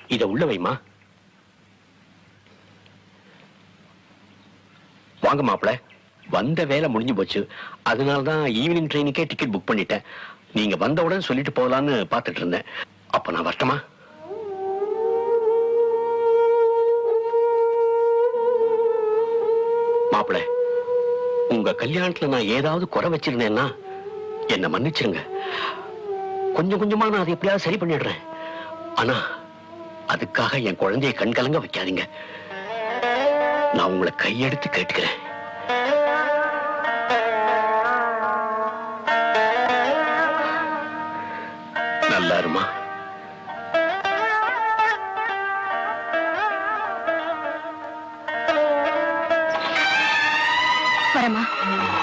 இத உள்ள வைமா. வாங்க மாப்பிள. வந்த வேலை முடிஞ்சு போச்சு. அதனாலதான் ஈவினிங் ட்ரெயினுக்கே டிக்கெட் புக் பண்ணிட்டேன். நீங்க வந்தவுடன் சொல்லிட்டு போகலான்னு பாத்துட்டு இருந்தேன். அப்ப நான் வரட்டுமா? மாப்பிள, உங்க கல்யாணத்துல நான் ஏதாவது குறை வச்சிருந்தேன்னா என்ன மன்னிச்சிருங்க. கொஞ்சம் கொஞ்சமா நான் அதை எப்படியாவது சரி பண்ணிடுறேன். ஆனா அதுக்காக என் குழந்தைய கண்கலங்க வைக்காதீங்க. நான் உங்களை கையெடுத்து கேட்டுக்கிறேன். நல்லா இருமா. வரமா.